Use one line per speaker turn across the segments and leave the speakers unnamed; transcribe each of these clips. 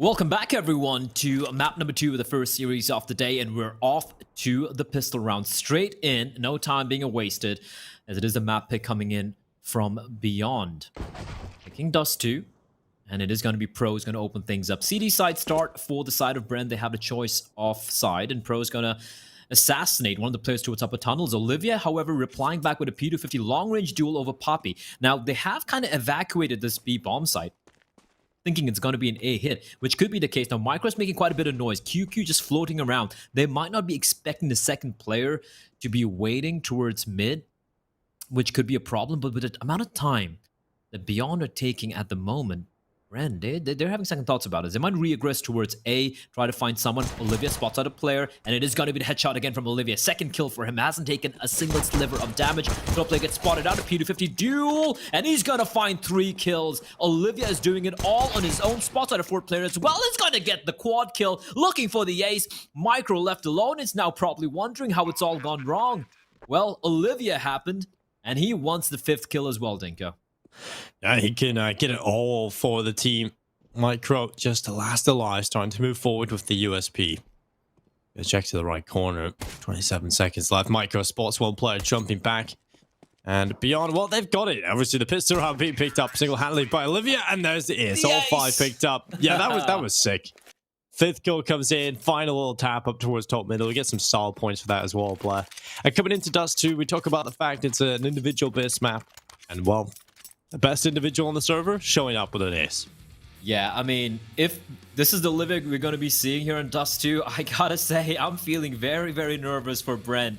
Welcome back, everyone, to map number 2 of the first series of the day, and we're off to the pistol round. Straight in, no time being wasted, as it is a map pick coming in from Beyond. Picking Dust 2, and it is going to be Pro's going to open things up. CD side start for the side of BREN. They have a choice offside, and Pro's going to assassinate one of the players towards upper tunnels. Olivia, however, replying back with a P250 long-range duel over Poppy. Now, they have kind of evacuated this B bomb site, thinking it's going to be an A hit, which could be the case. Now, Micro's making quite a bit of noise. QQ just floating around. They might not be expecting the second player to be waiting towards mid, which could be a problem. But with the amount of time that Beyond are taking at the moment, BREN, they're having second thoughts about it. They might re-aggress towards A, try to find someone. Olivia spots out a player, and it is going to be the headshot again from Olivia. Second kill for him. Hasn't taken a single sliver of damage. Pro player gets spotted out. A P250 duel, and he's going to find 3 kills. Olivia is doing it all on his own. Spots out a 4th player as well. He's going to get the quad kill, looking for the ace. Micro left alone is now probably wondering how it's all gone wrong. Well, Olivia happened, and he wants the 5th kill as well, Dinko.
Yeah, he can get it all for the team. Micro just the last alive, starting to move forward with the USP. Let's check to the right corner. 27 seconds left. Micro spots one player jumping back. And Beyond, well, they've got it. Obviously, the pistol round being picked up single-handedly by Olivia, and there's the ace. All 5 picked up. Yeah, that was sick. 5th kill comes in. Final little tap up towards top middle. We get some style points for that as well, Blair. And coming into Dust 2, we talk about the fact it's an individual-based map. And, well, the best individual on the server showing up with an ace.
Yeah, I mean, if this is the Olivia we're going to be seeing here in Dust 2, I gotta say, I'm feeling very, very nervous for BREN.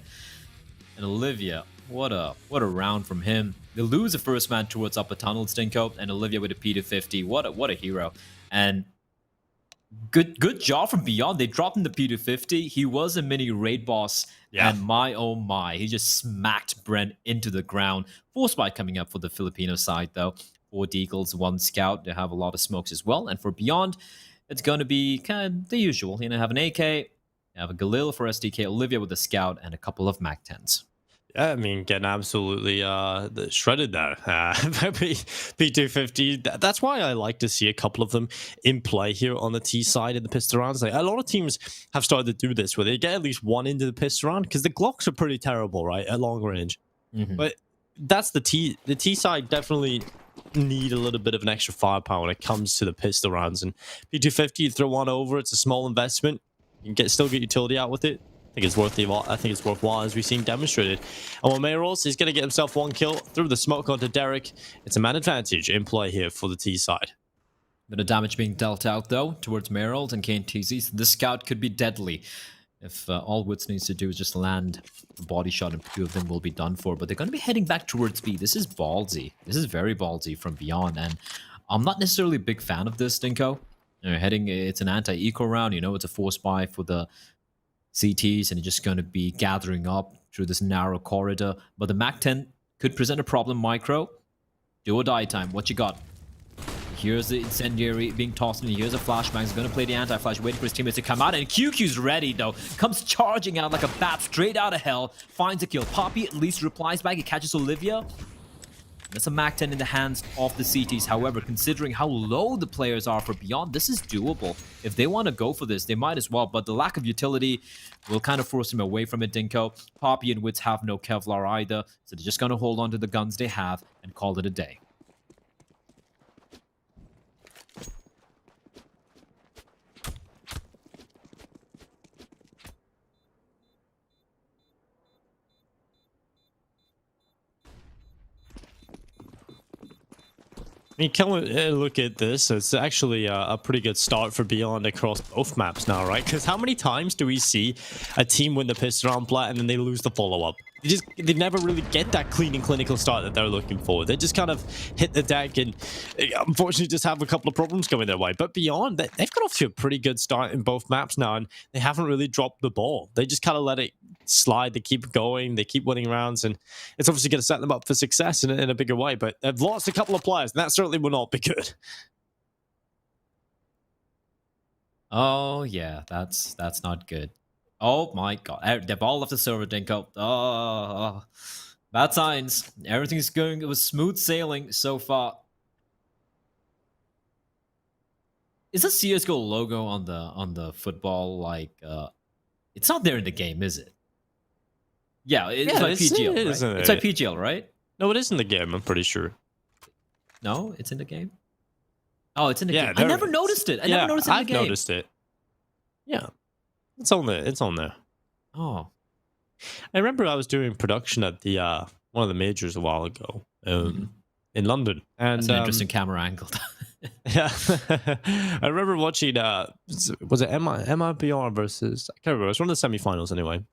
And Olivia, what a round from him. They lose the first man towards upper tunnel, Stinko, and Olivia with a P250. What a hero. And good job from Beyond. They dropped him the P250. He was a mini raid boss. Yeah. And my oh my, he just smacked BREN into the ground. 4 spy coming up for the Filipino side, though. 4 deagles, 1 scout. They have a lot of smokes as well. And for Beyond, it's going to be kind of the usual. You know, have an AK, have a Galil for SDK, Olivia with a scout, and a couple of MAC-10s.
Yeah, I mean, getting absolutely shredded there. P250, that's why I like to see a couple of them in play here on the T side in the pistol rounds. Like, a lot of teams have started to do this, where they get at least one into the pistol round, because the Glocks are pretty terrible, right, at long range. But that's the T side definitely need a little bit of an extra firepower when it comes to the pistol rounds. And P250, you throw one over, it's a small investment. You can still get utility out with it. I think it's worthwhile, as we've seen demonstrated. And while Mayros is going to get himself 1 kill through the smoke onto Derek, it's a man advantage in play here for the T side.
Bit of damage being dealt out, though, towards Merold and KNTZ. So this scout could be deadly. If all Woods needs to do is just land a body shot, and 2 of them will be done for. But they're going to be heading back towards B. This is ballsy. This is very ballsy from Beyond. And I'm not necessarily a big fan of this, Dinko. It's an anti-eco round. You know, it's a 4 spy for the CTs, and it's just going to be gathering up through this narrow corridor. But the MAC-10 could present a problem. Micro, do or die time. What you got? Here's the incendiary being tossed in. Here's a flashbang. He's going to play the anti-flash, waiting for his teammates to come out. And QQ's ready, though. Comes charging out like a bat straight out of hell. Finds a kill. Poppy at least replies back. He catches Olivia. That's a MAC-10 in the hands of the CTs. However, considering how low the players are for Beyond, this is doable. If they want to go for this, they might as well. But the lack of utility will kind of force them away from it, Dinko. Poppy and Wits have no Kevlar either. So they're just going to hold on to the guns they have and call it a day.
I mean, come look at this. It's actually a pretty good start for Beyond across both maps now, right? Because how many times do we see a team win the pistol round plat and then they lose the follow-up? They never really get that clean and clinical start that they're looking for. They just kind of hit the deck and unfortunately just have a couple of problems coming their way. But Beyond, they've got off to a pretty good start in both maps now, and they haven't really dropped the ball. They just kind of let it slide. They keep going. They keep winning rounds, and it's obviously going to set them up for success in a bigger way. But they've lost a couple of players, and that certainly will not be good.
Oh, yeah, that's not good. Oh my god. The ball left the server, Dinko. Oh, bad signs. Everything's going. It was smooth sailing so far. is the CS:GO logo on the football like? It's not there in the game, is it? Yeah, it's
Yeah,
by PGL,
it
right?
isn't
It's by
it?
PGL, right?
No, it is in the game. I'm pretty sure.
No, it's in the game. Oh, it's in the game.
Yeah,
I
there
never
it is.
noticed it. I never
Yeah,
noticed it in the
I've
game.
noticed it. Yeah, it's on there. It's on there.
Oh,
I remember I was doing production at the one of the majors a while ago in London,
that's
and
an interesting camera angle.
yeah, I remember watching. Was it MIBR versus? I can't remember. It was one of the semifinals anyway.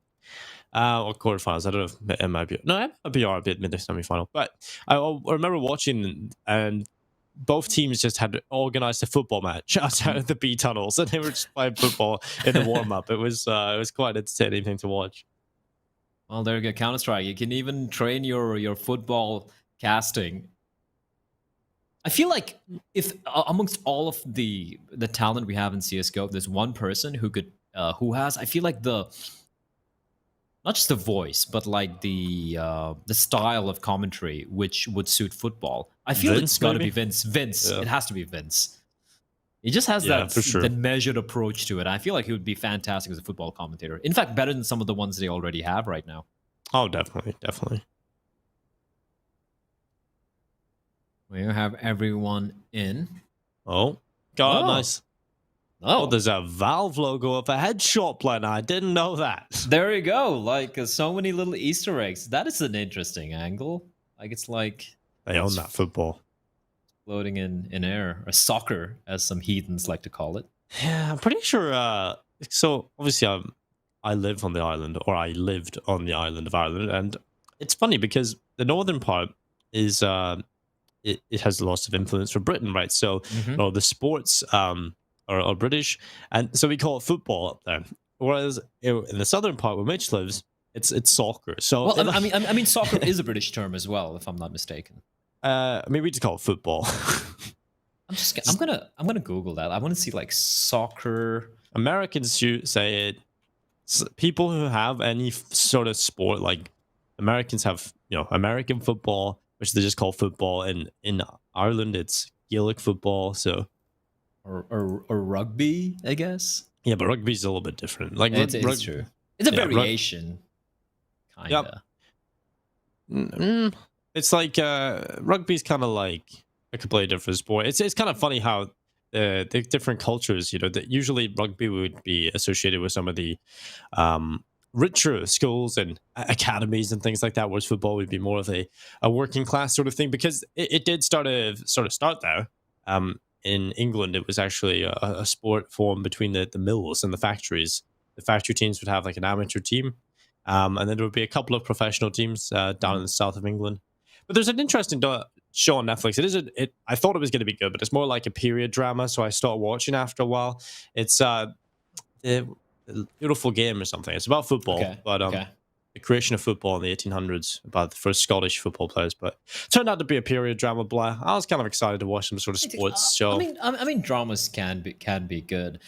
Or quarterfinals. I don't know if MIBR. No, MIBR did mid the semifinal. But I remember watching, and both teams just had organized a football match outside of the B tunnels, and they were just playing football in the warm up. It was quite an entertaining thing to watch.
Well, there you go, Counter-Strike. You can even train your football casting. I feel like if amongst all of the talent we have in CS:GO, there's one person who has, I feel like, the not just the voice, but like the style of commentary which would suit football. I feel
Vince,
it's got to
maybe?
be Vince. Vince.
Yeah.
It has to be Vince. He just has
Yeah,
that
for sure.
that measured approach to it. I feel like he would be fantastic as a football commentator. In fact, better than some of the ones they already have right now.
Oh, definitely, definitely.
We have everyone in.
Oh, got
Oh.
nice. Oh, there's a Valve logo of a headshot plan. I didn't know that.
There you go. Like so many little Easter eggs. That is an interesting angle. Like it's like
They own that football.
floating in air, or soccer, as some heathens like to call it.
Yeah, I'm pretty sure. So obviously, I live on the island, or I lived on the island of Ireland, and it's funny because the northern part is it has lots of influence from Britain, right? So all the sports are British, and so we call it football up there. Whereas in the southern part where Mitch lives, it's soccer. So
Well, I mean, soccer is a British term as well, if I'm not mistaken.
I mean, we just call it football.
I'm gonna Google that. I want to see like soccer.
Americans say it. People who have any sort of sport, like Americans have, American football, which they just call football, and in Ireland it's Gaelic football. So,
or rugby, I guess.
Yeah, but rugby's a little bit different. Like
it's true. It's a variation, kind of.
Yep. It's like rugby's kind of like a completely different sport. It's kind of funny how the different cultures, that usually rugby would be associated with some of the richer schools and academies and things like that, whereas football would be more of a working class sort of thing, because it did start there. In England, it was actually a sport formed between the mills and the factories. The factory teams would have like an amateur team, and then there would be a couple of professional teams down in the south of England. But there's an interesting show on Netflix. I thought it was going to be good, but it's more like a period drama, so I started watching after a while. It's a beautiful game or something. It's about football, the creation of football in the 1800s, about the first Scottish football players. But it turned out to be a period drama. Blah. I was kind of excited to watch some sort of sports show.
I mean, dramas can be good.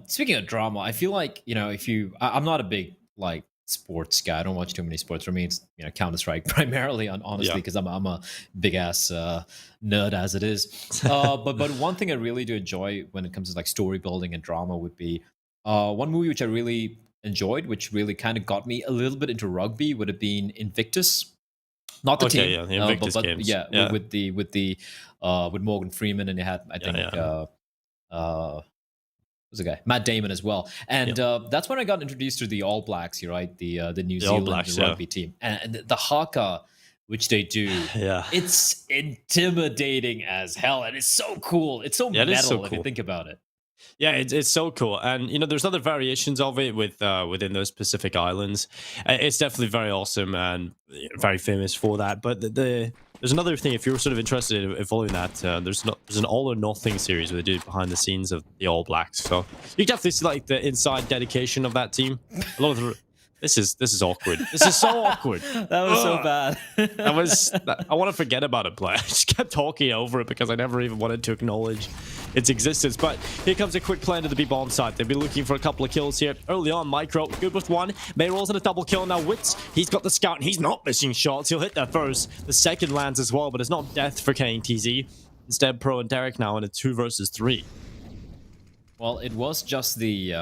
Speaking of drama, I feel like I'm not a big like sports guy. I don't watch too many sports. For me, it's Counter-Strike primarily, honestly, because I'm a big ass nerd as it is. But one thing I really do enjoy when it comes to like story building and drama would be one movie which I really enjoyed, which really kind of got me a little bit into rugby, would have been Invictus. Not the team,
the Invictus games.
With Morgan Freeman, and you had who's the guy? Matt Damon as well. And that's when I got introduced to the All Blacks, right? The New Zealand rugby team. And the haka, which they do, it's intimidating as hell. And it's so cool. It's so metal if you think about it.
Yeah, it's so cool. And, there's other variations of it within those Pacific Islands. It's definitely very awesome and very famous for that. But there's another thing, if you're sort of interested in following that, there's an All or Nothing series where they do behind the scenes of the All Blacks. So you definitely see like the inside dedication of that team. A lot of this is awkward. This is so awkward.
That was so bad.
I want to forget about it, but I just kept talking over it because I never even wanted to acknowledge its existence. But here comes a quick play into the B-bomb side. They'll be looking for a couple of kills here. Early on, Micro, good with one. May rolls in a double kill. Now Wits, he's got the scout, and he's not missing shots. He'll hit that first. The second lands as well, but it's not death for KTZ. Instead, Pro and Derek now in a 2 versus 3.
Well, it was just the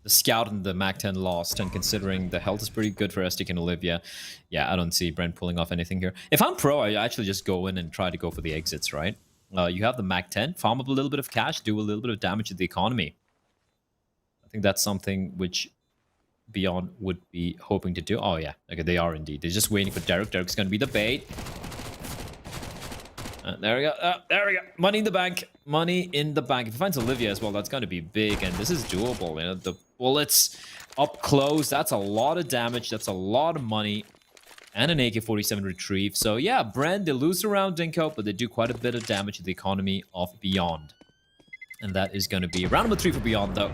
scout and the Mac-10 lost, and considering the health is pretty good for Estic and Olivia, yeah, I don't see Brent pulling off anything here. If I'm pro, I actually just go in and try to go for the exits, right? You have the Mac-10, farm up a little bit of cash, do a little bit of damage to the economy. I think that's something which Beyond would be hoping to do. Oh, yeah. Okay, they are indeed. They're just waiting for Derek. Derek's going to be the bait. There we go. There we go. Money in the bank. Money in the bank. If he finds Olivia as well, that's going to be big, and this is doable. You know, the bullets up close. That's a lot of damage. That's a lot of money. And an AK-47 retrieve. So, yeah, BREN, they lose around Dinko, but they do quite a bit of damage to the economy of Beyond. And that is going to be round number 3 for Beyond, though.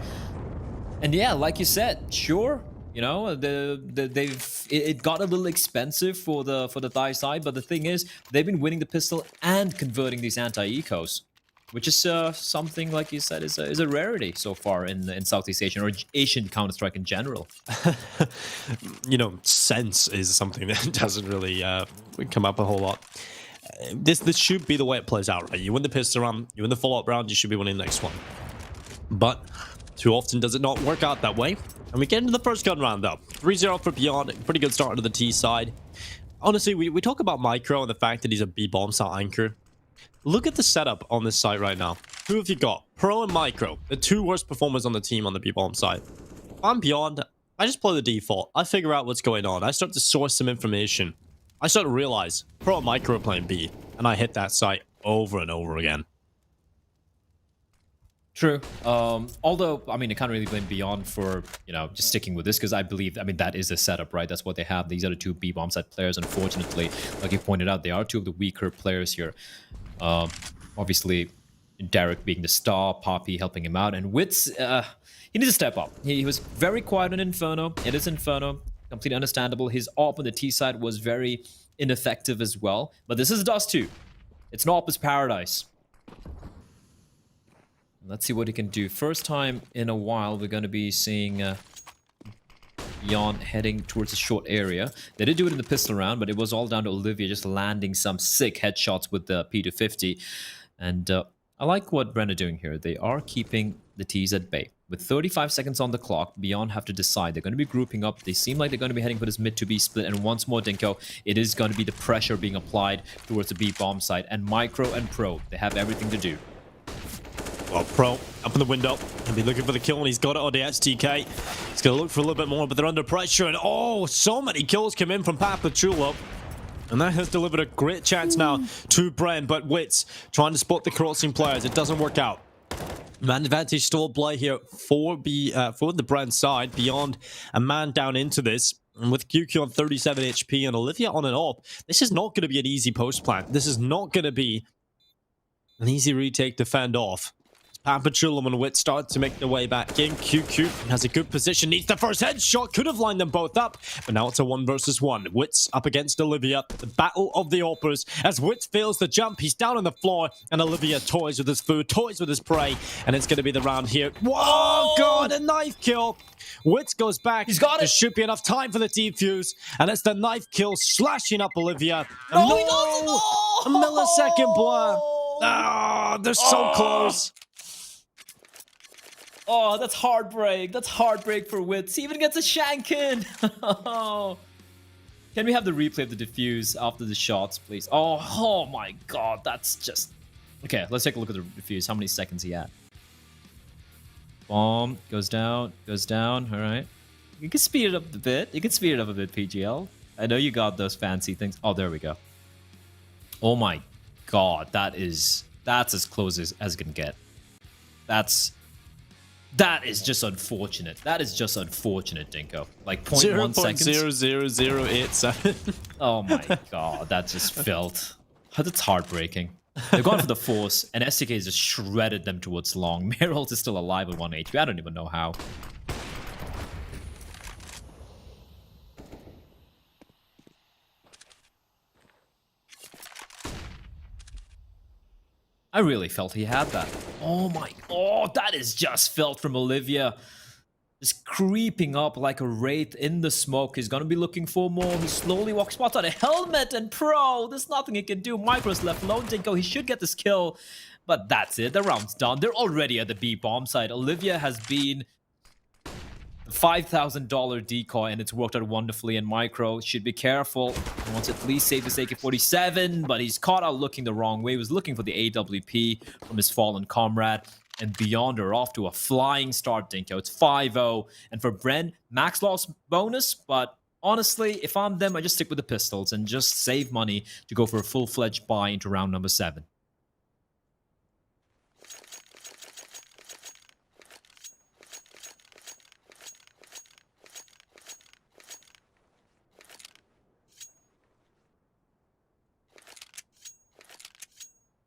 And yeah, like you said, sure, you know, it got a little expensive for the Thai side, but the thing is, they've been winning the pistol and converting these anti-ecos, which is something, like you said, is a rarity so far in Southeast Asian or Asian Counter-Strike in general.
You know, sense is something that doesn't really come up a whole lot. This should be the way it plays out, right? You win the pistol round, you win the follow-up round, you should be winning the next one. But too often does it not work out that way. And we get into the first gun round, though. 3-0 for Beyond. Pretty good start to the T side. Honestly, we talk about Micro and the fact that he's a B-bomb site anchor. Look at the setup on this site right now. Who have you got? Pro and Micro. The two worst performers on the team on the B-bomb side. I'm Beyond. I just play the default. I figure out what's going on. I start to source some information. I start to realize Pro and Micro are playing B. And I hit that site over and over again.
True. Although, I mean, I can't really blame Beyond for, you know, just sticking with this, because I believe, I mean, that is a setup, right? That's what they have. These are the two B-bomb side players. Unfortunately, like you pointed out, they are two of the weaker players here. Obviously, Derek being the star, Poppy helping him out, and Wits, he needs to step up. He was very quiet on Inferno. It is Inferno. Completely understandable. His AWP on the T side was very ineffective as well. But this is Dust 2. It's an AWP's paradise. Let's see what he can do. First time in a while, we're going to be seeing Beyond heading towards a short area. They did do it in the pistol round, but it was all down to Olivia just landing some sick headshots with the P250. And I like what BREN are doing here. They are keeping the T's at bay. With 35 seconds on the clock, Beyond have to decide. They're going to be grouping up. They seem like they're going to be heading for this mid to B split. And once more, Dinko, it is going to be the pressure being applied towards the B bomb site. And Micro and Pro, they have everything to do.
Well, Pro up in the window. He'll be looking for the kill, and he's got it on the STK. He's going to look for a little bit more, but they're under pressure. And oh, so many kills come in from Papa Chulo. And that has delivered a great chance now to BREN, but Wits trying to spot the crossing players. It doesn't work out. Man advantage still play here for the BREN side. Beyond a man down into this. And with QQ on 37 HP and Olivia on an AWP, this is not going to be an easy post plant. This is not going to be an easy retake to fend off. Pampachulum and Wit start to make their way back in. QQ has a good position, needs the first headshot, could have lined them both up, but now it's a 1 versus 1. Wits up against Olivia, the battle of the AWPers. As Wits fails the jump, he's down on the floor, and Olivia toys with his food, toys with his prey, and it's going to be the round here. Whoa, God, a knife kill. Wits goes back.
He's got it.
There should be enough time for the defuse, and it's the knife kill slashing up Olivia.
No, he doesn't.
A millisecond blur. Ah, they're so close.
Oh, that's heartbreak. That's heartbreak for Wits. He even gets a shank in. Can we have the replay of the defuse after the shots, please? Oh my God. That's just... Okay, let's take a look at the defuse. How many seconds he had? Bomb. Goes down. Goes down. All right. You can speed it up a bit. You can speed it up a bit, PGL. I know you got those fancy things. Oh, there we go. Oh my God. That's as close as it can get. That is just unfortunate. That is just unfortunate, Dinko. Like 0.1 seconds.
0.00087.
Oh my God, that just felt... That's heartbreaking. They've gone for the force, and STK has just shredded them towards long. Merrill is still alive with 1 HP. I don't even know how. I really felt he had that. Oh my... Oh, that is just felt from Olivia. Just creeping up like a wraith in the smoke. He's gonna be looking for more. He slowly walks spots on a helmet, and Pro, there's nothing he can do. Micro's left alone. Dinko, he should get this kill. But that's it. The round's done. They're already at the B bomb side. Olivia has been the $5,000 decoy, and it's worked out wonderfully. And Micro should be careful. He wants to at least save his AK-47, but he's caught out looking the wrong way. He was looking for the AWP from his fallen comrade. And Beyond are off to a flying start, Dinko. It's 5-0. And for BREN, max loss bonus, but honestly, if I'm them, I just stick with the pistols and just save money to go for a full-fledged buy into round number 7.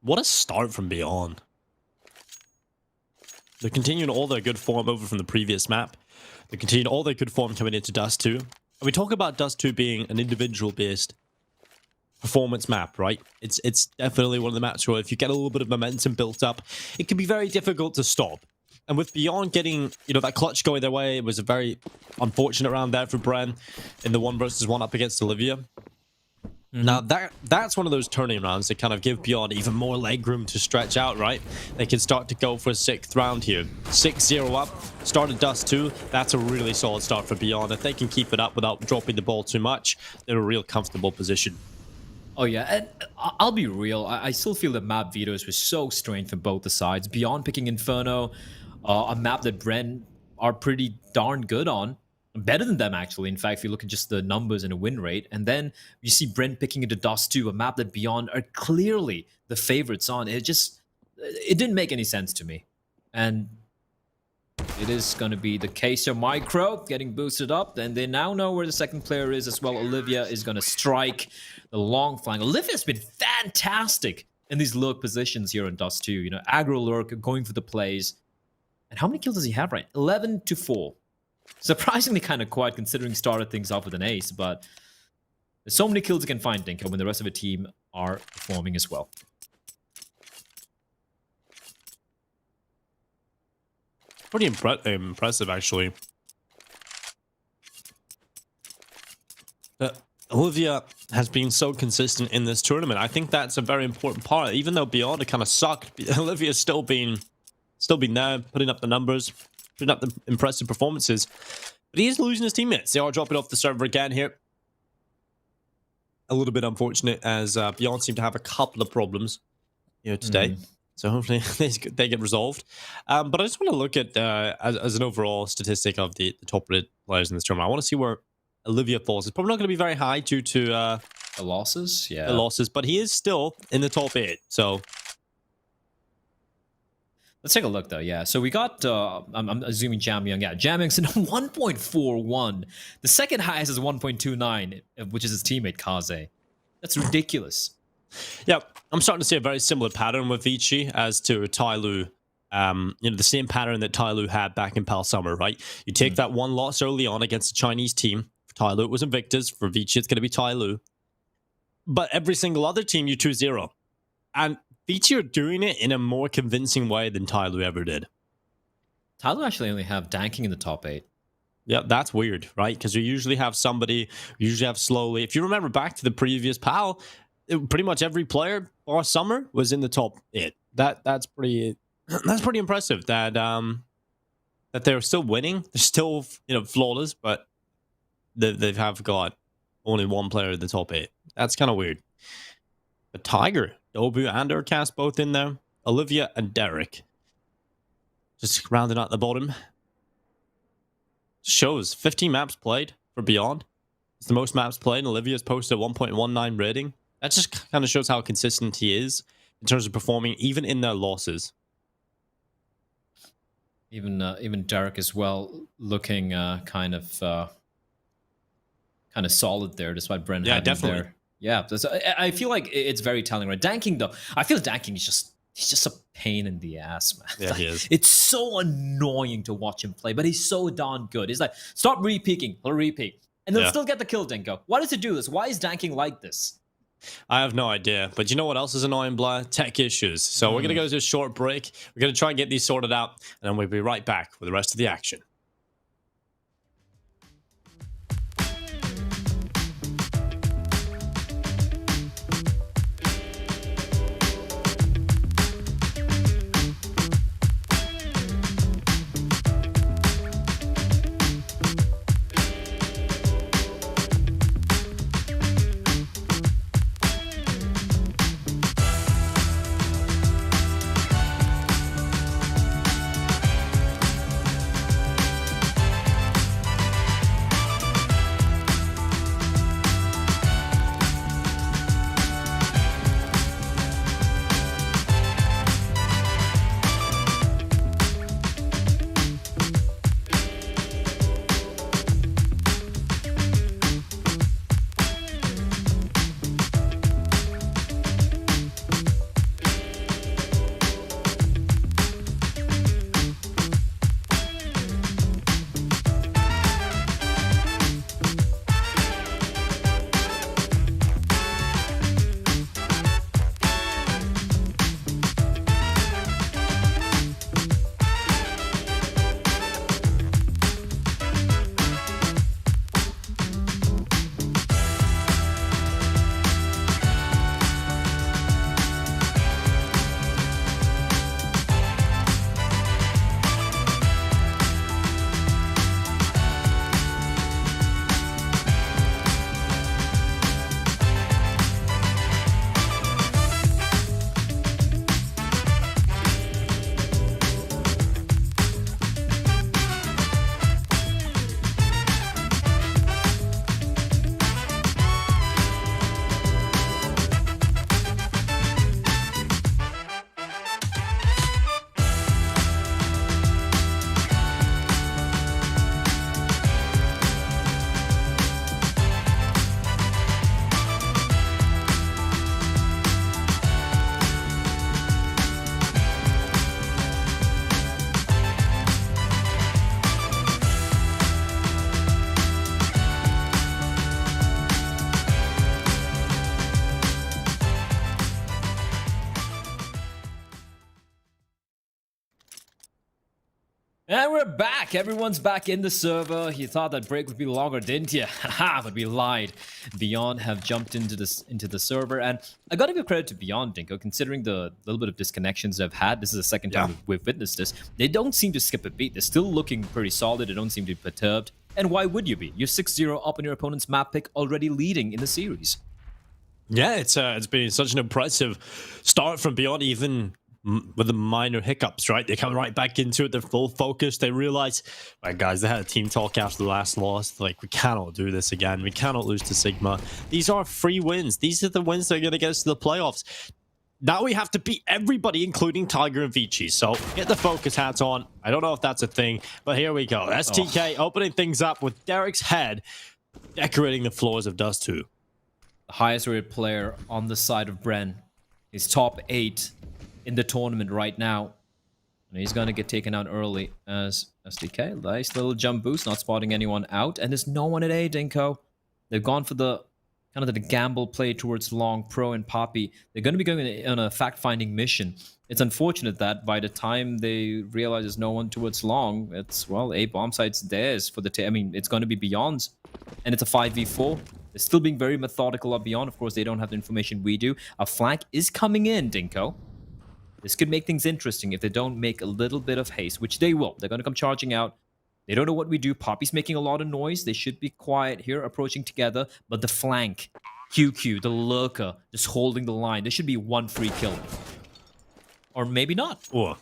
What a start from Beyond. They're continuing all their good form over from the previous map. They're continuing all their good form coming into Dust 2. And we talk about Dust 2 being an individual-based performance map, right? It's definitely one of the maps where if you get a little bit of momentum built up, it can be very difficult to stop. And with Beyond getting, that clutch going their way, it was a very unfortunate round there for BREN in the 1-versus-1 up against Olivia. Now, that's one of those turning rounds that kind of give Beyond even more leg room to stretch out, right? They can start to go for a 6th round here. 6-0 up, started Dust 2. That's a really solid start for Beyond. If they can keep it up without dropping the ball too much, they're in a real comfortable position.
Oh, yeah, and I'll be real. I still feel that map vetoes were so strange from both the sides. Beyond picking Inferno, a map that BREN are pretty darn good on. Better than them, actually. In fact, if you look at just the numbers and a win rate. And then you see BREN picking into Dust 2, a map that Beyond are clearly the favorites on. It didn't make any sense to me. And it is going to be the case of Micro getting boosted up. And they now know where the second player is as well. Olivia is going to strike the long flank. Olivia's been fantastic in these lurk positions here in Dust 2. Aggro lurk, going for the plays. And how many kills does he have, right? 11-4. Surprisingly kind of quiet considering he started things off with an ace, but there's so many kills you can find, Dinko, when the rest of the team are performing as well.
Pretty impressive, actually. Olivia has been so consistent in this tournament. I think that's a very important part. Even though Beyond it kind of sucked, Olivia's still been there, putting up the numbers, putting up the impressive performances. But he is losing his teammates. They are dropping off the server again here. A little bit unfortunate, as Beyond seem to have a couple of problems today. So hopefully they get resolved. But I just want to look at, as an overall statistic of the top rated players in this tournament, I want to see where Olivia falls. It's probably not going to be very high due to
the losses. Yeah,
the losses, but he is still in the top 8. So
let's take a look, though. Yeah, so we got, I'm assuming Jam Young. Yeah, Jam Young's in 1.41. The second highest is 1.29, which is his teammate, Kaze. That's ridiculous.
Yeah, I'm starting to see a very similar pattern with Vici as to Tyloo. The same pattern that Tyloo had back in Pal Summer, right? You take that one loss early on against a Chinese team. For Tyloo, it was Invictus. For Vici, it's going to be Tyloo. But every single other team, you 2-0. And Vici are doing it in a more convincing way than Tyloo ever did.
Tyloo actually only have Danking in the top 8.
Yeah, that's weird, right? Because you usually have somebody, you usually have Slowly. If you remember back to the previous Pal, pretty much every player or Summer was in the top 8. That's pretty impressive that they're still winning. They're still flawless, but they have got only one player in the top 8. That's kind of weird. But Tiger, Dobu, and Urcast both in there. Olivia and Derek just rounding out the bottom. Shows 15 maps played for Beyond. It's the most maps played. Olivia's posted a 1.19 rating. That just kind of shows how consistent he is in terms of performing, even in their losses.
Even Derek as well, looking kind of solid there, despite BREN having
definitely.
there. Yeah, I feel like it's very telling, right? Danking, though, I feel Danking is he's just a pain in the ass, man.
Yeah, he is.
It's so annoying to watch him play, but he's so darn good. He's like, stop re-peeking, he'll re-peek. And they'll still get the kill, Dinko. Why does it do this? Why is Danking like this?
I have no idea. But you know what else is annoying, Blair? Tech issues. So we're going to go to a short break. We're going to try and get these sorted out, and then we'll be right back with the rest of the action.
And we're back. Everyone's back in the server. You thought that break would be longer, didn't you? Haha, but we lied. Beyond have jumped into the server, and I gotta give credit to Beyond, Dinko, considering the little bit of disconnections they've had. This is the second time we've witnessed this. They don't seem to skip a beat. They're still looking pretty solid. They don't seem to be perturbed. And why would you be? You're 6-0 up on your opponent's map pick, already leading in the series.
Yeah, it's been such an impressive start from Beyond, even with the minor hiccups, right? They come right back into it. They're full focus. They realize, right, guys, they had a team talk after the last loss. Like, we cannot do this again. We cannot lose to Sigma. These are free wins. These are the wins that are going to get us to the playoffs. Now we have to beat everybody, including Tiger and Vici. So get the focus hats on. I don't know if that's a thing, but here we go. STK opening things up with Derek's head decorating the floors of Dust 2.
The highest rated player on the side of BREN. He's top 8 in the tournament right now. And he's going to get taken out early as SDK. Nice little jump boost, not spotting anyone out. And there's no one at A, Dinko. They've gone for the kind of the gamble play towards Long, Pro, and Poppy. They're going to be going on a fact-finding mission. It's unfortunate that by the time they realize there's no one towards Long, it's, well, A bomb site's theirs for the... I mean, it's going to be Beyond's. And it's a 5v4. They're still being very methodical up Beyond. Of course, they don't have the information we do. A flank is coming in, Dinko. This could make things interesting if they don't make a little bit of haste, which they will. They're going to come charging out. They don't know what we do. Poppy's making a lot of noise. They should be quiet here, approaching together. But the flank, QQ, the lurker, just holding the line. There should be one free kill. Or maybe not.
Oh,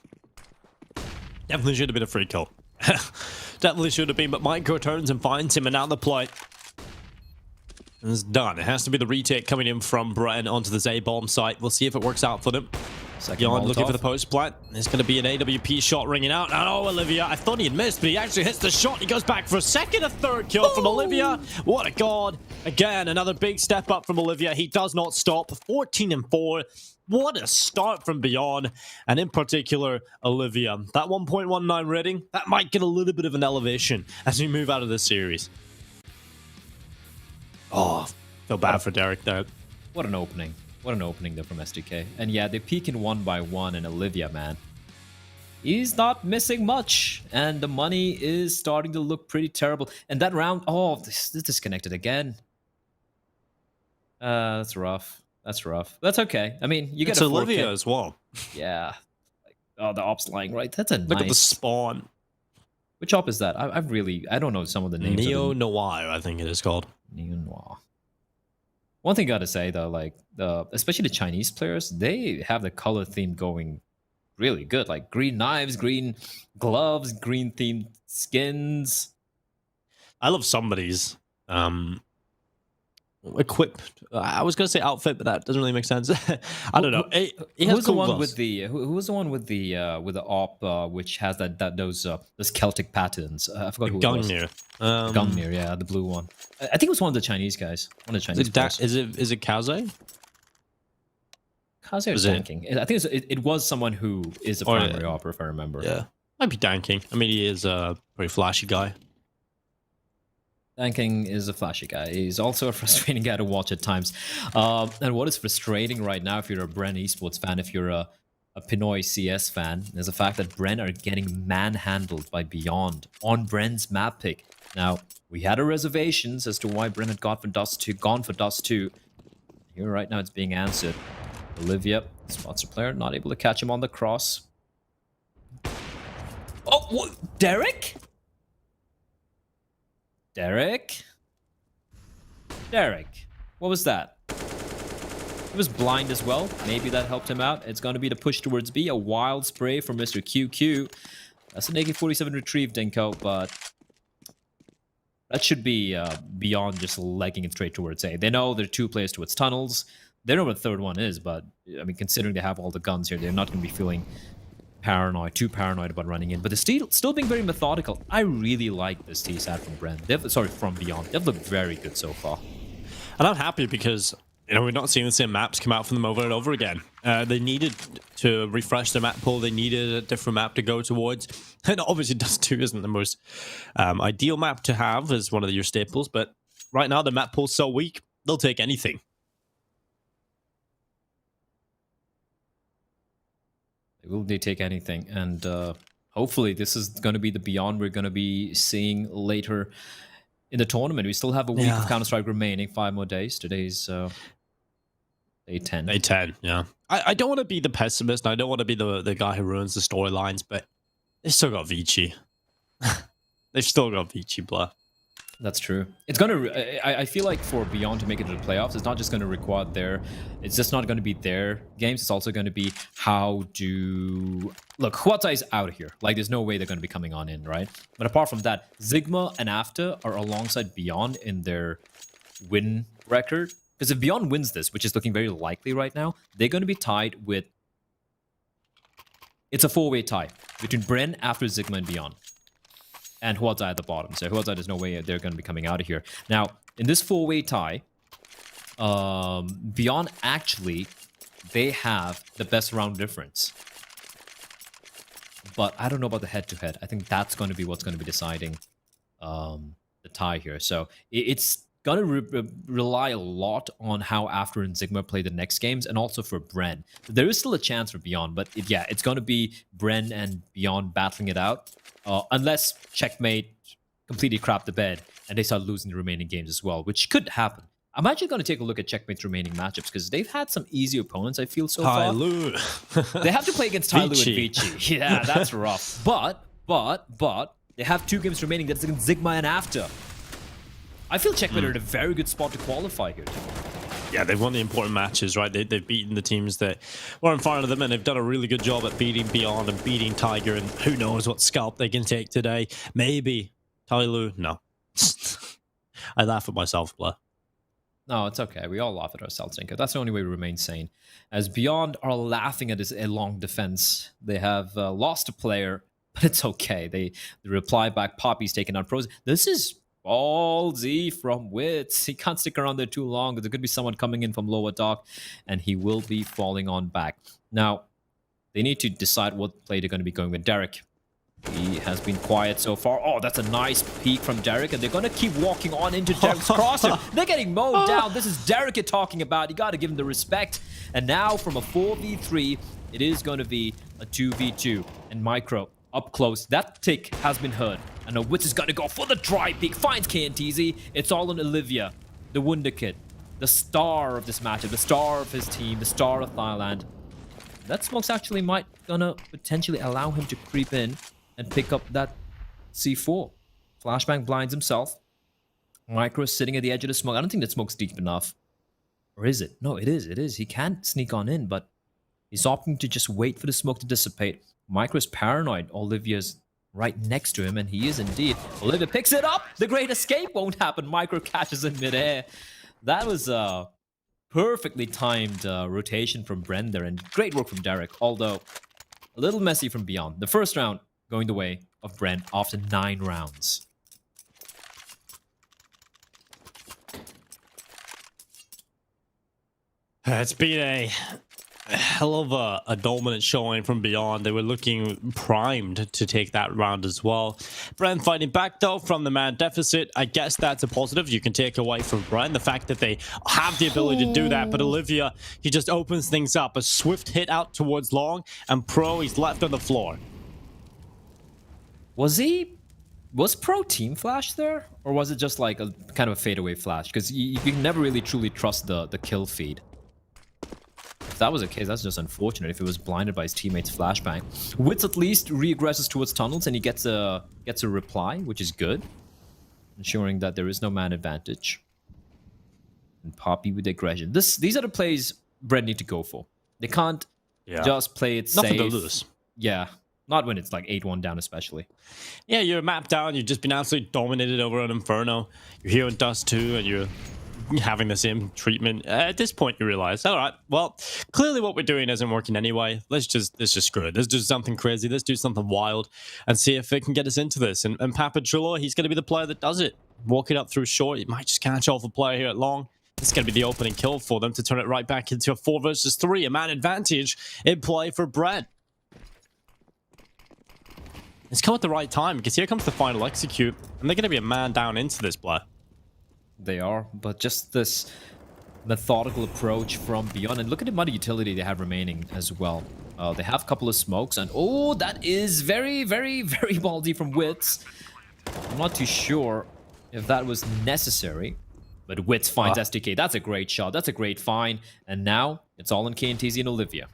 definitely should have been a free kill. Definitely should have been, but Micro turns and finds him, and now the play. And it's done. It has to be the retake coming in from BREN onto the Z bomb site. We'll see if it works out for them. Beyond looking for the post plant. There's going to be an AWP shot ringing out. And oh, Olivia, I thought he had missed, but he actually hits the shot. He goes back for a second, a third kill from Olivia. What a god. Again, another big step up from Olivia. He does not stop. 14-4. What a start from Beyond. And in particular, Olivia. That 1.19 rating, that might get a little bit of an elevation as we move out of this series. Oh, feel bad for Derek there.
What an opening. What an opening there from SDK. And yeah, they peek in 1-by-1, and Olivia, man, he's not missing much. And the money is starting to look pretty terrible. And that round, oh, this disconnected again. That's rough. That's rough. That's okay. I mean, you get
it's
a
Olivia as well.
Yeah. Oh, the op's lying right. That's a
Look at the spawn.
Which op is that? I don't know some of the names.
Neo Noir, I think it is called.
Neo Noir. One thing I gotta say though, like especially the Chinese players, they have the color theme going really good. Like green knives, green gloves, green themed skins.
I love somebody's equipped. I was gonna say outfit, but that doesn't really make sense. I don't know.
Who's the one with the who's the one with the op which has those Celtic patterns? I forgot who it was.
Gungnir.
Gungnir, yeah, the blue one. I think it was one of the Chinese guys. One of the Chinese players.
Is it Kaze?
Kaze or Danking? I think it was someone who is a primary op, if I remember.
Yeah, might be Danking. I mean, he is a pretty flashy guy.
Danking is a flashy guy. He's also a frustrating guy to watch at times. And what is frustrating right now, if you're a BREN esports fan, if you're a Pinoy CS fan, is the fact that BREN are getting manhandled by Beyond on BREN's map pick. Now, we had our reservations as to why BREN had gone for Dust 2. Here right now it's being answered. Olivia spots a player, not able to catch him on the cross. Oh, what? Derek? Derek? What was that? He was blind as well. Maybe that helped him out. It's going to be the push towards B. A wild spray from Mr. QQ. That's an AK-47 retrieve, Dinko, but that should be Beyond just legging it straight towards A. They know there are 2 players towards tunnels. They know what the third one is, but I mean, considering they have all the guns here, they're not going to be feeling too paranoid about running in. But they're still being very methodical. I really like this TSAT from BREN. From Beyond. They've looked very good so far.
And I'm happy because, you know, we're not seeing the same maps come out from them over and over again. They needed to refresh their map pool. They needed a different map to go towards. And obviously Dust 2 isn't the most ideal map to have as one of your staples. But right now the map pool's so weak, they'll take anything.
Will they take anything? And Hopefully, this is going to be the Beyond we're going to be seeing later in the tournament. We still have a week of
Yeah.
Counter-Strike remaining, 5 more days. Today's day 10.
Day 10, yeah. I don't want to be the pessimist. I don't want to be the guy who ruins the storylines, but they still got Vici. They've still got Vici, blah.
That's true. It's gonna. I feel like for Beyond to make it to the playoffs, it's not just going to require their. It's just not going to be their games. It's also going to be how do look. Huata is out of here. Like, there's no way they're going to be coming on in, right? But apart from that, Sigma and After are alongside Beyond in their win record. Because if Beyond wins this, which is looking very likely right now, they're going to be tied with. It's a 4-way tie between BREN, After, Sigma, and Beyond. And Huatai at the bottom. So Huatai, there's no way they're going to be coming out of here. Now, in this 4-way tie, Beyond actually, they have the best round difference. But I don't know about the head-to-head. I think that's going to be what's going to be deciding the tie here. So it's going to rely a lot on how After and Sigma play the next games, and also for BREN. There is still a chance for Beyond, but yeah, it's going to be BREN and Beyond battling it out. Unless Checkmate completely crap the bed and they start losing the remaining games as well, which could happen. I'm actually going to take a look at Checkmate's remaining matchups because they've had some easy opponents, I feel, so far.
Tyloo.
They have to play against Tyloo and
Vici.
Vici. Yeah, that's rough. But they have 2 games remaining. That's against Sigma and After. I feel Checkmate are in a very good spot to qualify here.
Yeah, they've won the important matches, right? They've beaten the teams that were in front of them, and they've done a really good job at beating Beyond and beating Tiger, and who knows what scalp they can take today. Maybe. Tyloo, no. I laugh at myself, Blair.
No, it's okay. We all laugh at ourselves, Tinker. That's the only way we remain sane. As Beyond are laughing at his long defense, they have lost a player, but it's okay. They reply back. Poppy's taking out pros. This is ballsy from Wits. He can't stick around there too long. There could be someone coming in from lower dock, and he will be falling on back. Now, they need to decide what play they're going to be going with. Derek, he has been quiet so far. Oh, that's a nice peek from Derek, and they're going to keep walking on into Derek's crosser. They're getting mowed down. This is Derek you're talking about. You got to give him the respect. And now from a 4v3, it is going to be a 2v2. And Micro, up close. That tick has been heard. And now Wits is going to go for the dry peek. Finds KNTZ. It's all on Olivia, the Wunderkid, the star of this matchup, the star of his team, the star of Thailand. That smokes actually might gonna potentially allow him to creep in and pick up that C4. Flashbang blinds himself. Micro is sitting at the edge of the smoke. I don't think that smoke's deep enough. Or is it? No, it is. It is. He can sneak on in, but he's opting to just wait for the smoke to dissipate. Micro's paranoid. Olivia's right next to him, and he is indeed. Olivia picks it up. The great escape won't happen. Micro catches in midair. That was a perfectly timed rotation from BREN there, and great work from Derek, although a little messy from Beyond. The first round going the way of BREN after 9 rounds.
It's been a hell of a dominant showing from Beyond. They were looking primed to take that round as well. BREN fighting back though from the man deficit. I guess that's a positive you can take away from BREN, the fact that they have the ability to do that. But Olivia, he just opens things up. A swift hit out towards long, and Pro, he's left on the floor.
Was Pro team flash there? Or was it just like a kind of a fadeaway flash? Because you can never really truly trust the kill feed. If that was the case, that's just unfortunate if he was blinded by his teammate's flashbang. Wits at least re-aggresses towards tunnels, and he gets a reply, which is good. Ensuring that there is no man advantage. And Poppy with aggression. These are the plays BREN need to go for. They can't just play it safe.
Nothing to lose.
Yeah. Not when it's like 8-1 down, especially.
Yeah, you're mapped down. You've just been absolutely dominated over on Inferno. You're here in Dust 2, and you're having the same treatment. At this point, you realize, all right, well, clearly what we're doing isn't working anyway. Let's just screw it. Let's do something crazy. Let's do something wild and see if it can get us into this. And Papa Chulo, he's going to be the player that does it. Walking up through short, he might just catch off a player here at long. This is going to be the opening kill for them to turn it right back into a 4 versus 3, a man advantage in play for BREN. It's come at the right time, because here comes the final execute, and they're going to be a man down into this play.
They are, but just this methodical approach from Beyond. And look at the amount of utility they have remaining as well. They have a couple of smokes, and oh, that is very, very, very ballsy from Wits. I'm not too sure if that was necessary, but Wits finds SDK. That's a great shot. That's a great find. And now it's all in KNTZ and Olivia.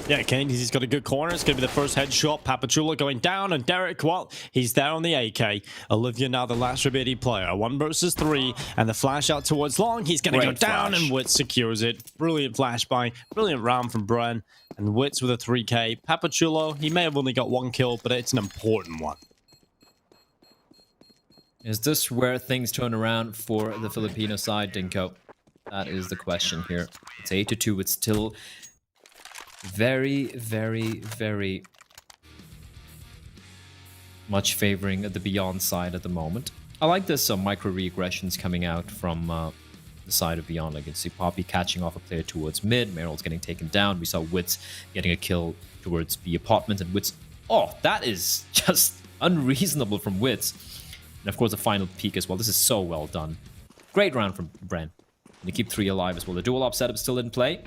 Yeah, KNTZ's got a good corner. It's going to be the first headshot. Papachula going down, and Derek, well, he's there on the AK. Olivia now the last remaining player. 1 versus 3, and the flash out towards long. He's going to go down, and Wits secures it. Brilliant flashbang. Brilliant round from BREN. And Wits with a 3K. Papachulo, he may have only got 1 kill, but it's an important one.
Is this where things turn around for the Filipino side, Dinko? That is the question here. It's 8-2. It's still very, very, very much favoring the Beyond side at the moment. I like this micro regressions coming out from the side of Beyond. I can see Poppy catching off a player towards mid. Meryl's getting taken down. We saw Wits getting a kill towards B apartment, and Wits... Oh, that is just unreasonable from Wits. And of course, the final peek as well. This is so well done. Great round from BREN. And they keep 3 alive as well. The dual op setup is still in play.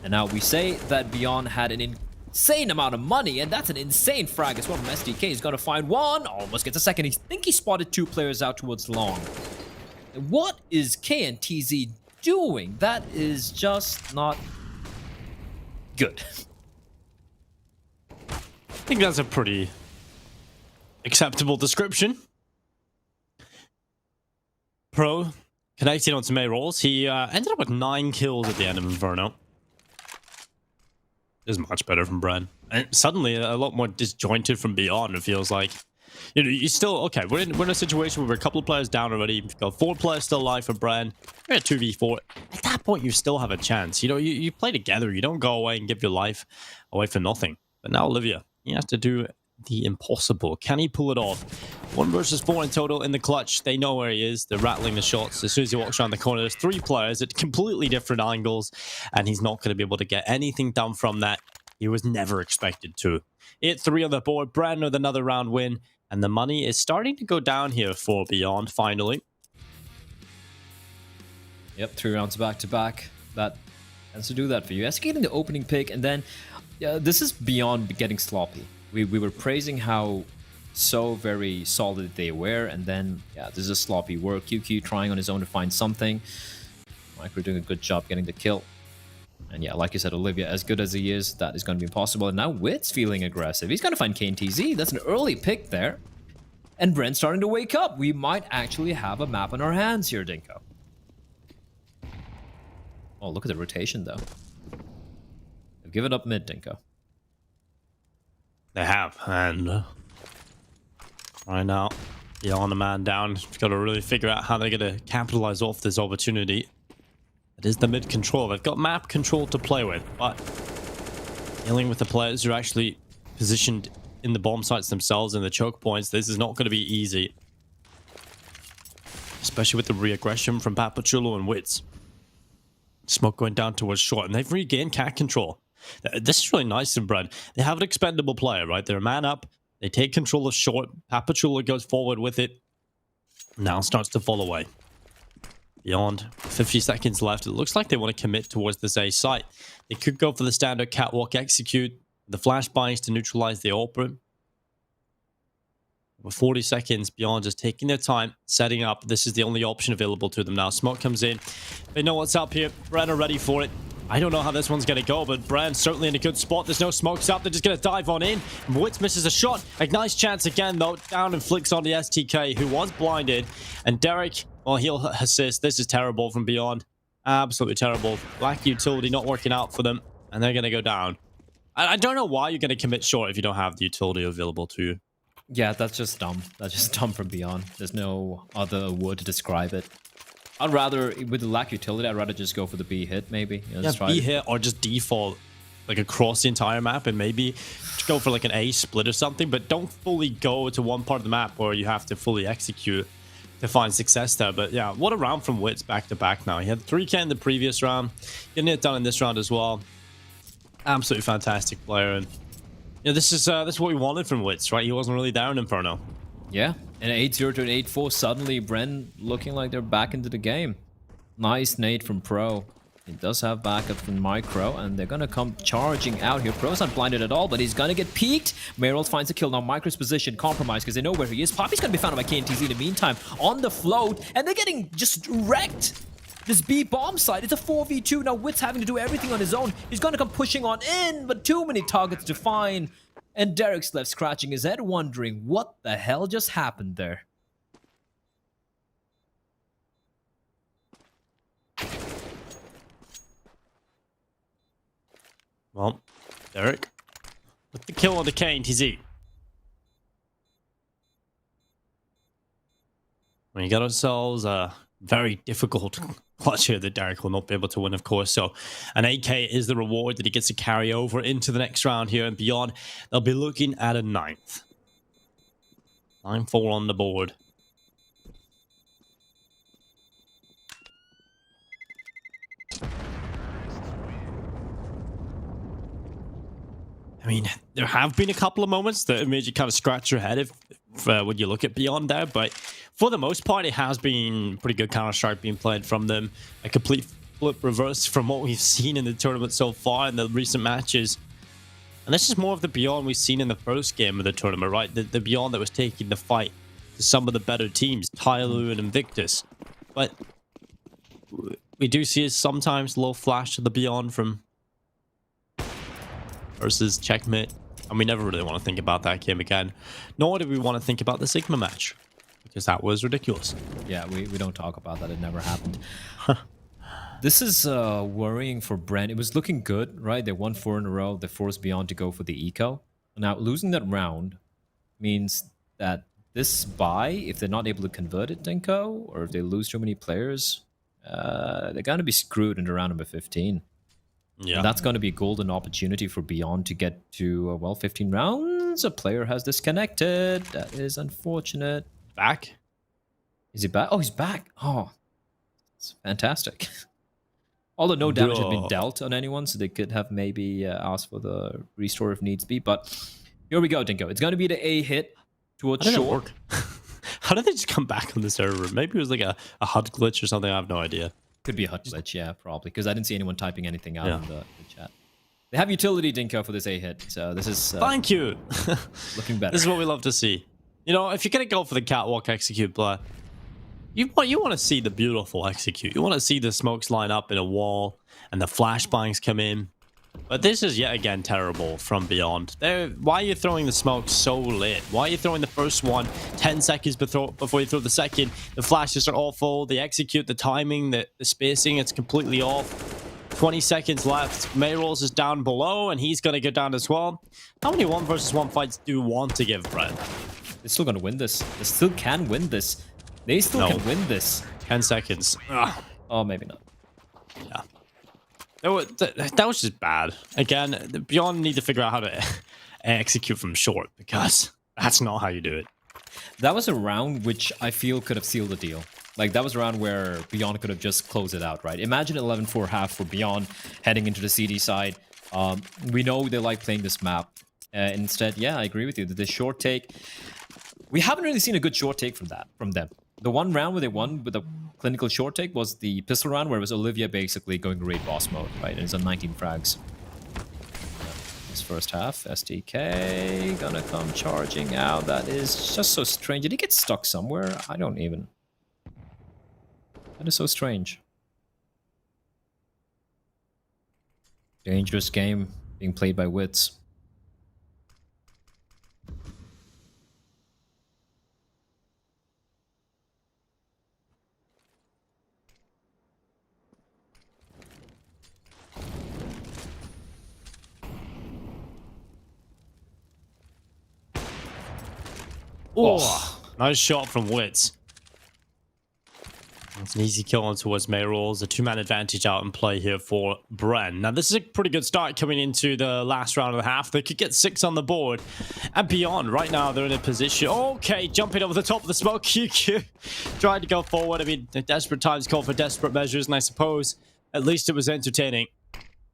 And now we say that Beyond had an insane amount of money, and that's an insane frag as well from SDK. He's got to find 1, almost gets a second. I think he spotted 2 players out towards long. What is KNTZ doing? That is just not good.
I think that's a pretty acceptable description. Pro connecting onto May rolls. He ended up with 9 kills at the end of Inferno. Is much better from BREN. And suddenly a lot more disjointed from Beyond, it feels like. You know, you still... Okay, we're in a situation where we're a couple of players down already. We've got 4 players still alive for BREN. We're at 2v4. At that point, you still have a chance. You know, you play together. You don't go away and give your life away for nothing. But now Olivia, he has to do the impossible. Can he pull it off? 1 versus 4 in total in the clutch. They know where he is. They're rattling the shots. As soon as he walks around the corner, there's 3 players at completely different angles, and he's not going to be able to get anything done from that. He was never expected to. 8-3 on the board. BREN with another round win, and the money is starting to go down here for Beyond, finally.
Yep, 3 rounds back-to-back. That has to do that for you. SK getting the opening pick, and then this is Beyond getting sloppy. We were praising how so very solid they were, and then, yeah, this is a sloppy work. QQ trying on his own to find something. Micro doing a good job getting the kill. And yeah, like you said, Olivia, as good as he is, that is going to be impossible. And now Wit's feeling aggressive. He's going to find KNTZ. That's an early pick there. And BREN's starting to wake up. We might actually have a map in our hands here, Dinko. Oh, look at the rotation, though. They've given up mid, Dinko.
They have, and right now, Beyond a man down. Got to really figure out how they're going to capitalize off this opportunity. It is the mid control. They've got map control to play with, but dealing with the players who are actually positioned in the bomb sites themselves and the choke points, this is not going to be easy. Especially with the re-aggression from Papachulo and Wits. Smoke going down towards short, and they've regained cat control. This is really nice in BREN. They have an expendable player, right? They're a man up. They take control of short. Papachula goes forward with it. Now starts to fall away. Beyond 50 seconds left. It looks like they want to commit towards this A site. They could go for the standard catwalk execute. The flashbangs to neutralize the AWP. With 40 seconds, Beyond just taking their time, setting up. This is the only option available to them now. Smoke comes in. They know what's up here. BREN are ready for it. I don't know how this one's going to go, but BREN's certainly in a good spot. There's no smokes up. They're just going to dive on in. Wits misses a shot. A nice chance again, though. Down and flicks on the STK, who was blinded. And Derek, well, he'll assist. This is terrible from Beyond. Absolutely terrible. Lack utility not working out for them. And they're going to go down. I don't know why you're going to commit short if you don't have the utility available to you.
Yeah, that's just dumb. That's just dumb from Beyond. There's no other word to describe it. I'd rather, with the lack utility, I'd rather just go for the B hit, maybe. You know,
yeah, B hit or just default like across the entire map and maybe go for like an A split or something, but don't fully go to one part of the map where you have to fully execute to find success there. But yeah, what a round from Wits back to back now. He had 3K in the previous round, getting it done in this round as well. Absolutely fantastic player, and you know, this is what we wanted from Wits, right? He wasn't really there in Inferno.
Yeah, and 8-0 to an 8-4, suddenly BREN looking like they're back into the game. Nice nade from Pro. He does have backup from Micro, and they're gonna come charging out here. Pro's not blinded at all, but he's gonna get peeked. Merrill finds a kill. Now Micro's position compromised because they know where he is. Poppy's gonna be found by KNTZ in the meantime on the float, and they're getting just wrecked. This B bomb side, it's a 4v2. Now Wit's having to do everything on his own. He's gonna come pushing on in, but too many targets to find. And Derek's left scratching his head, wondering what the hell just happened there.
Well, Derek, with the kill on the KNTZ. We got ourselves a very difficult clutch here that Derek will not be able to win, of course. So an AK is the reward that he gets to carry over into the next round here and beyond. They'll be looking at a 9th. 9-4 on the board. I mean, there have been a couple of moments that made you kind of scratch your head if when you look at Beyond there, but for the most part, it has been pretty good Counter-Strike being played from them. A complete flip reverse from what we've seen in the tournament so far in the recent matches. And this is more of the Beyond we've seen in the first game of the tournament, right? The Beyond that was taking the fight to some of the better teams, Tyloo and Invictus. But we do see sometimes a little flash of the Beyond from versus Checkmate, and we never really want to think about that game again, nor do we want to think about the Sigma match, because that was ridiculous.
Yeah, we don't talk about that. It never happened. This is worrying for BREN. It was looking good, right? They won 4 in a row. They forced Beyond to go for the eco. Now, losing that round means that this buy, if they're not able to convert it, Denko, or if they lose too many players, they're going to be screwed into round number 15. Yeah, and that's going to be a golden opportunity for Beyond to get to, well, 15 rounds. A player has disconnected. That is unfortunate.
Back?
Is he back? Oh, he's back. Oh, it's fantastic. Although no damage had been dealt on anyone, so they could have maybe asked for the restore if needs be. But here we go, Dinko. It's going to be the A hit towards short.
How did they just come back on the server? Maybe it was like a HUD glitch or something. I have no idea.
Could be a HUD glitch, yeah, probably, because I didn't see anyone typing anything out in the chat. They have utility, Dinko, for this A hit, so this is
thank you.
Looking better.
This is what we love to see. You know, if you're gonna go for the catwalk execute, but you want to see the beautiful execute. You want to see the smokes line up in a wall and the flashbangs come in. But this is yet again terrible from Beyond. Why are you throwing the smoke so late? Why are you throwing the first one 10 seconds before you throw the second? The flashes are awful. The execute, the timing, the spacing, it's completely off. 20 seconds left. Mayrolls is down below, and he's going to go down as well. How many 1 versus 1 fights do you want to give BREN?
They're still going to win this. They still can win this. They still can win this.
10 seconds. Ugh.
Oh, maybe not.
Yeah. That was just bad. Again, Beyond need to figure out how to execute from short, because that's not how you do it.
That was a round which I feel could have sealed the deal. Like, that was a round where Beyond could have just closed it out, right? Imagine 11-4 half for Beyond heading into the CD side. We know they like playing this map. Instead, yeah, I agree with you. The short take, we haven't really seen a good short take from them. The one round where they won with a clinical short take was the pistol round, where it was Olivia basically going raid boss mode, right? And it's on 19 frags. This first half, SDK gonna come charging out. That is just so strange. Did he get stuck somewhere? I don't even. That is so strange. Dangerous game being played by wits.
Oh, nice shot from Wits. It's an easy kill on towards Mayrolls. A 2-man advantage out in play here for BREN. Now, this is a pretty good start coming into the last round of the half. They could get 6 on the board. And Beyond, right now, they're in a position. Okay, jumping over the top of the smoke. QQ trying to go forward. I mean, desperate times call for desperate measures, and I suppose at least it was entertaining.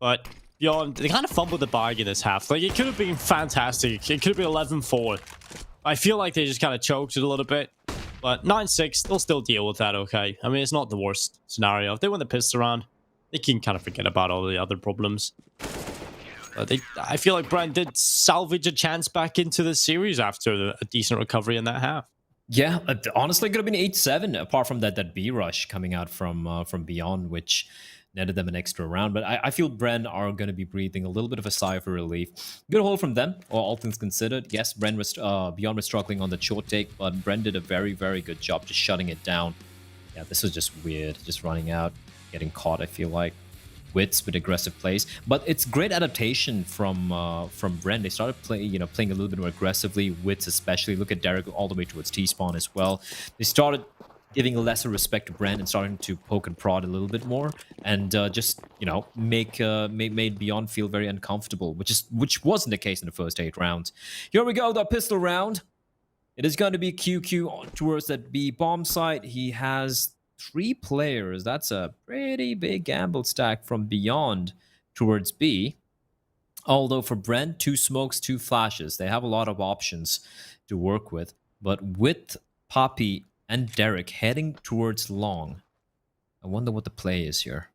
But Beyond, they kind of fumbled the bag in this half. Like, it could have been fantastic. It could have been 11-4. I feel like they just kind of choked it a little bit. But 9-6, they'll still deal with that, okay? I mean, it's not the worst scenario. If they win the pistol round, they can kind of forget about all the other problems. I feel like BREN did salvage a chance back into the series after a decent recovery in that half.
Yeah, honestly, it could have been 8-7. Apart from that B rush coming out from beyond, which netted them an extra round. But I feel BREN are going to be breathing a little bit of a sigh of relief. Good hold from them, all things considered. Yes, BREN was beyond was struggling on the short take, but BREN did a very, very good job just shutting it down. Yeah, this was just weird, just running out, getting caught. I feel like. Wits with aggressive plays, but it's great adaptation from BREN. They started playing a little bit more aggressively. Wits especially. Look at Derek all the way towards T-spawn as well. They started giving a lesser respect to BREN and starting to poke and prod a little bit more, and just made Beyond feel very uncomfortable, which wasn't the case in the first 8 rounds. Here we go, the pistol round. It is going to be QQ towards that B bomb site. He has 3 players. That's a pretty big gamble stack from Beyond towards B. Although for BREN, 2 smokes, 2 flashes. They have a lot of options to work with. But with Poppy and Derek heading towards long, I wonder what the play is here.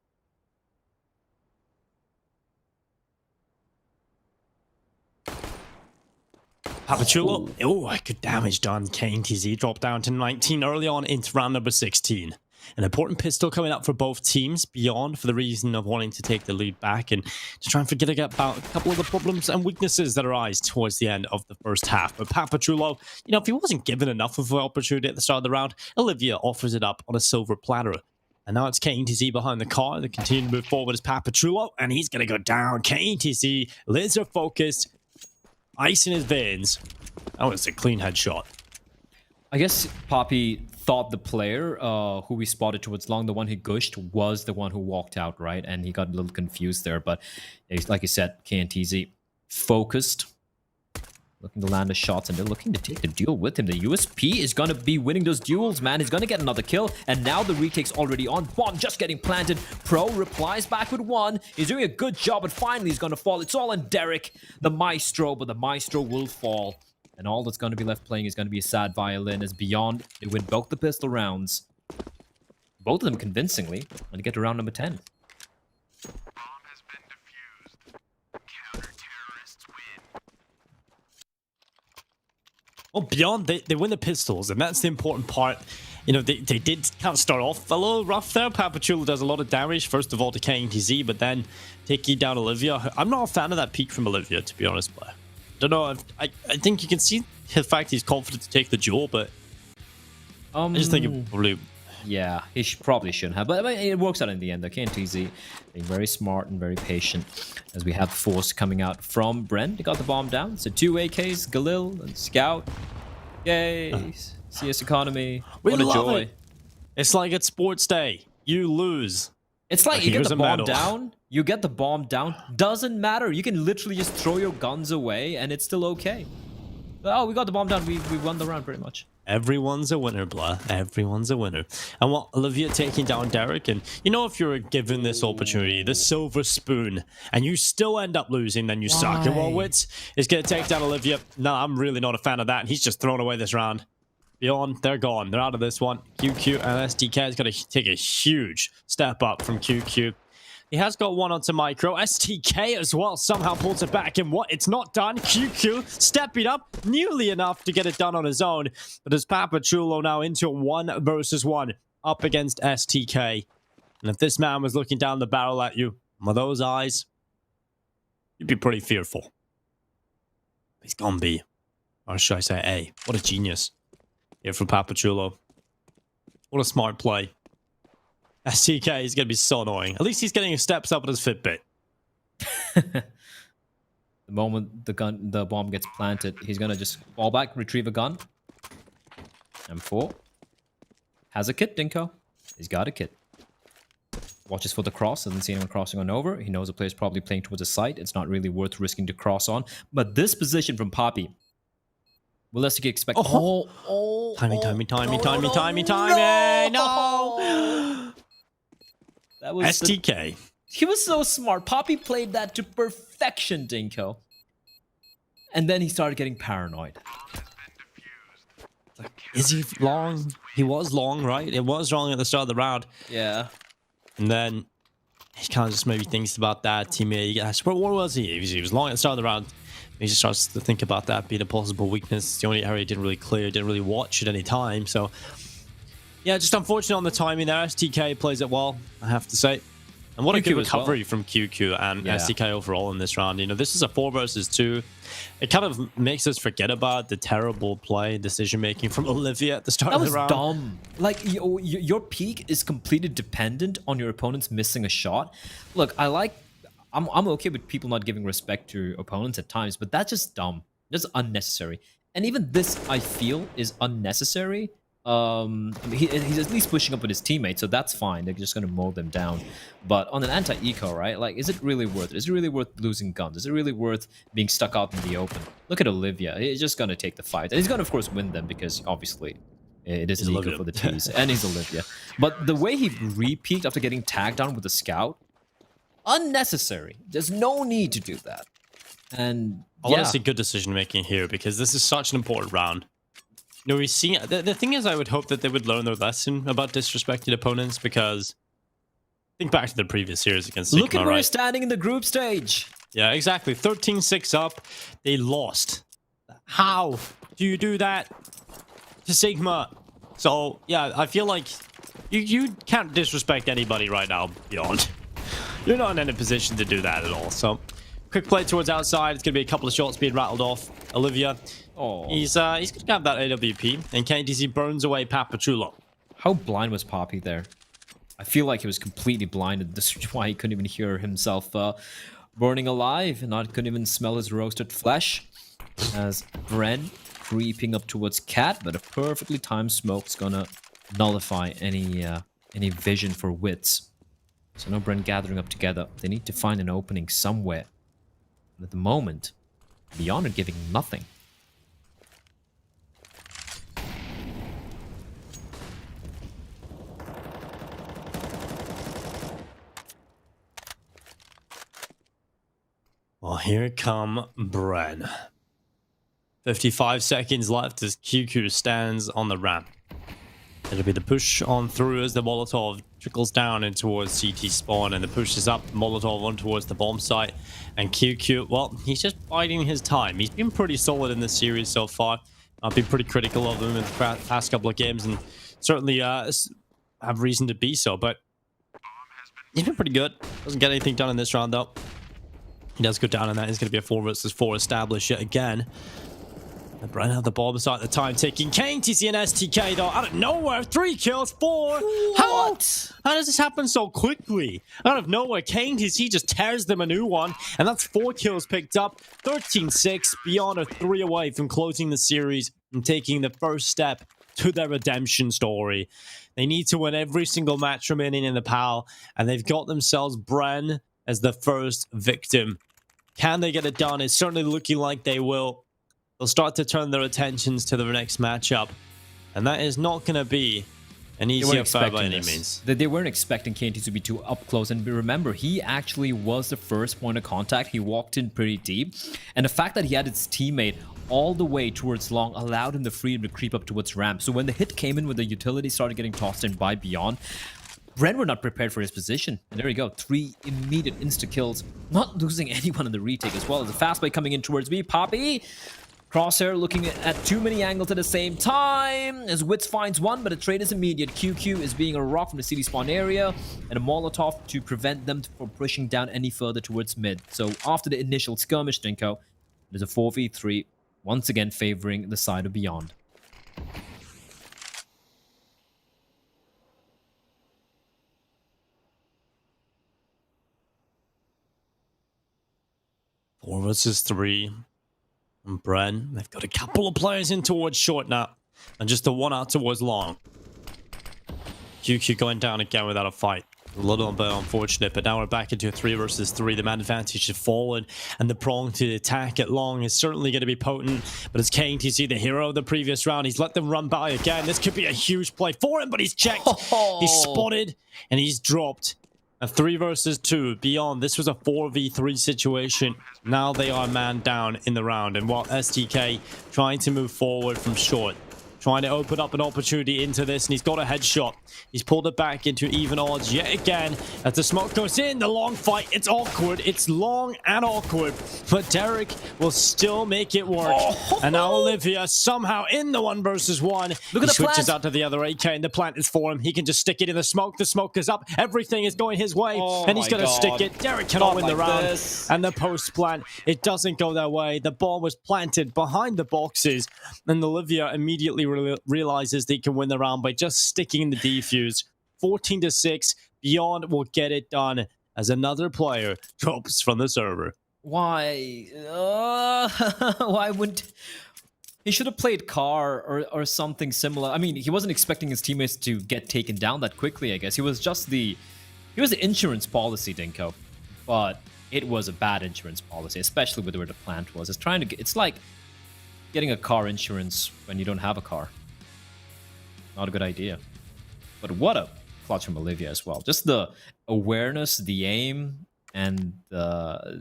Papachulo. Oh, good damage done. KTZ dropped down to 19 early on into round number 16. An important pistol coming up for both teams, Beyond for the reason of wanting to take the lead back and to try and forget about a couple of the problems and weaknesses that arise towards the end of the first half. But Papachulo, if he wasn't given enough of an opportunity at the start of the round, Olivia offers it up on a silver platter. And now it's KTZ behind the car. They continue to move forward as Papachulo, and he's going to go down. KTZ, laser focused, ice in his veins. That was a clean headshot.
I guess Poppy thought the player who we spotted towards long, the one he gushed, was the one who walked out, right? And he got a little confused there. But like you said, KTZ focused, looking to land the shots, and they're looking to take the duel with him. The USP is going to be winning those duels, man. He's going to get another kill, and now the retake's already on. Bomb just getting planted. Pro replies back with 1. He's doing a good job, but finally he's going to fall. It's all on Derek, the Maestro, but the Maestro will fall. And all that's going to be left playing is going to be a sad violin as Beyond, they win both the pistol rounds. Both of them convincingly when they get to round number 10.
Bomb has been defused. Counter-terrorists win.
Well, Beyond, they win the pistols, and that's the important part. They did kind of start off a little rough there. Papachulo does a lot of damage, first of all to KTZ, but then taking down Olivia. I'm not a fan of that peek from Olivia, to be honest, but I don't know. I think you can see the fact he's confident to take the duel, but I just think it probably...
Yeah, he probably shouldn't have, but it works out in the end. The KTZ being very smart and very patient as we have force coming out from BREN. They got the bomb down. So 2 AKs, Galil and Scout. Yay! CS economy. What a joy.
It's like it's sports day. You lose.
It's like you get the bomb down. You get the bomb down. Doesn't matter. You can literally just throw your guns away and it's still okay. Oh, we got the bomb down. We won the round pretty much.
Everyone's a winner, blah. Everyone's a winner. And what, Olivia taking down Derek, and if you're given this opportunity, the silver spoon, and you still end up losing, then you suck. And well, Wits is going to take down Olivia. No, I'm really not a fan of that. And he's just thrown away this round. Beyond, they're gone. They're out of this one. QQ and STK is going to take a huge step up from QQ. He has got one onto Micro. STK as well somehow pulls it back. And what? It's not done. QQ stepping up nearly enough to get it done on his own. But as Papachulo now into 1 versus 1 up against STK. And if this man was looking down the barrel at you with those eyes, you'd be pretty fearful. He's gone B. Or should I say A? What a genius. Here from Papachulo. What a smart play. STK is going to be so annoying. At least he's getting his steps up at his Fitbit.
The moment the bomb gets planted, he's going to just fall back, retrieve a gun. M4. Has a kit, Dinko. He's got a kit. Watches for the cross. Doesn't see anyone crossing on over. He knows the player's probably playing towards a site. It's not really worth risking to cross on. But this position from Poppy, will STK expect...
Timing. No!
That was
STK.
He was so smart. Poppy played that to perfection, Dinko. And then he started getting paranoid.
Is he long? He was long, right? It was long at the start of the round.
Yeah.
And then he kind of just maybe thinks about that. Teammate, what was he? He was long at the start of the round. He just starts to think about that being a possible weakness. The only area he didn't really clear, didn't really watch at any time. So, yeah, just unfortunate on the timing there. STK plays it well, I have to say. And what a good recovery from QQ and STK overall in this round. You know, this is a 4 versus 2. It kind of makes us forget about the terrible play decision-making from Olivia at the start of the round.
That was dumb. Like, your peak is completely dependent on your opponents missing a shot. Look, I'm okay with people not giving respect to opponents at times, but that's just dumb. That's unnecessary. And even this, I feel, is unnecessary. I mean, he's at least pushing up with his teammates, so that's fine. They're just going to mow them down. But on an anti-eco, right? Like, is it really worth it? Is it really worth losing guns? Is it really worth being stuck out in the open? Look at Olivia. He's just going to take the fight. And he's going to, of course, win them because, obviously, it is an eco for the T's. And he's Olivia. But the way he re-peaked after getting tagged down with a scout, unnecessary. There's no need to do that. And,
I want to see good decision-making here because this is such an important round. You know, we see the thing is, I would hope that they would learn their lesson about disrespected opponents because think back to the previous series against Sigma.
Look at where we're standing in the group stage.
Yeah, exactly. 13-6 up. They lost. How do you do that to Sigma? So yeah, I feel like you can't disrespect anybody right now. Beyond, you're not in a position to do that at all. So quick play towards outside. It's gonna be a couple of shots being rattled off. Olivia.
Oh,
He's gonna have that AWP, and KTC burns away Papachulo.
How blind was Poppy there? I feel like he was completely blinded. This is why he couldn't even hear himself burning alive, and couldn't even smell his roasted flesh. As BREN creeping up towards Cat, but a perfectly timed smoke's gonna nullify any vision for wits. So no BREN gathering up together. They need to find an opening somewhere. And at the moment, Beyond are giving nothing.
Well, here come BREN. 55 seconds left as QQ stands on the ramp. It'll be the push on through as the Molotov trickles down in towards CT spawn, and the push is up, Molotov on towards the bomb site. And QQ, well, he's just biding his time. He's been pretty solid in this series so far. I've been pretty critical of him in the past couple of games, and certainly have reason to be so, but he's been pretty good. Doesn't get anything done in this round, though. He does go down, and that is going to be a 4 versus 4 established yet again. And BREN have the bomb beside the time ticking. KTC and STK, though, out of nowhere. 3 kills, 4.
What?
How does this happen so quickly? Out of nowhere, KTC just tears them a new one, and that's 4 kills picked up. 13-6, Beyond are 3 away from closing the series and taking the first step to their redemption story. They need to win every single match remaining in the PAL, and they've got themselves BREN as the first victim. Can they get it done? It's certainly looking like they will. They'll start to turn their attentions to the next matchup, and that is not going to be an easy affair by any means.
They weren't expecting KT to be too up close, and remember, he actually was the first point of contact. He walked in pretty deep, and the fact that he had his teammate all the way towards long allowed him the freedom to creep up towards ramp. So when the hit came in, when the utility started getting tossed in by Beyond, BREN were not prepared for his position. And there you go. 3 immediate insta-kills. Not losing anyone in the retake as well. As a fast play coming in towards me. Poppy! Crosshair looking at too many angles at the same time. As Wits finds one, but the trade is immediate. QQ is being a rock from the city spawn area. And a Molotov to prevent them from pushing down any further towards mid. So after the initial skirmish, Dinko, there's a 4v3. Once again favoring the side of Beyond.
4 versus 3. And BREN, they've got a couple of players in towards short now. And just the one out towards long. QQ going down again without a fight. A little bit unfortunate, but now we're back into a 3 versus 3. The man advantage has fallen, and the prong to the attack at long is certainly going to be potent. But it's KTC, the hero of the previous round. He's let them run by again. This could be a huge play for him, but he's checked. He's spotted, and he's dropped. A 3 versus 2. Beyond, this was a 4v3 situation. Now they are man down in the round. And while STK trying to move forward from short, trying to open up an opportunity into this, and he's got a headshot. He's pulled it back into even odds yet again. As the smoke goes in, the long fight, it's awkward. It's long and awkward, but Derek will still make it work. And now Olivia somehow in the 1 versus 1.
Look at
he
the
switches
plant.
out to the other AK, and the plant is for him. He can just stick it in the smoke. The smoke is up. Everything is going his way, and he's
my
going to stick
God.
it. Derek cannot
Not
win the
like
round.
this.
And the post plant, it doesn't go their way. The ball was planted behind the boxes, and Olivia immediately realizes they can win the round by just sticking in the defuse. 14-6. Beyond will get it done as another player drops from the server.
Why? Why wouldn't... He should have played Car or something similar. I mean, he wasn't expecting his teammates to get taken down that quickly, I guess. He was just the... He was the insurance policy, Dinko. But it was a bad insurance policy, especially with where the plant was. It's like getting a car insurance when you don't have a car. Not a good idea. But what a clutch from Olivia as well. Just the awareness, the aim, and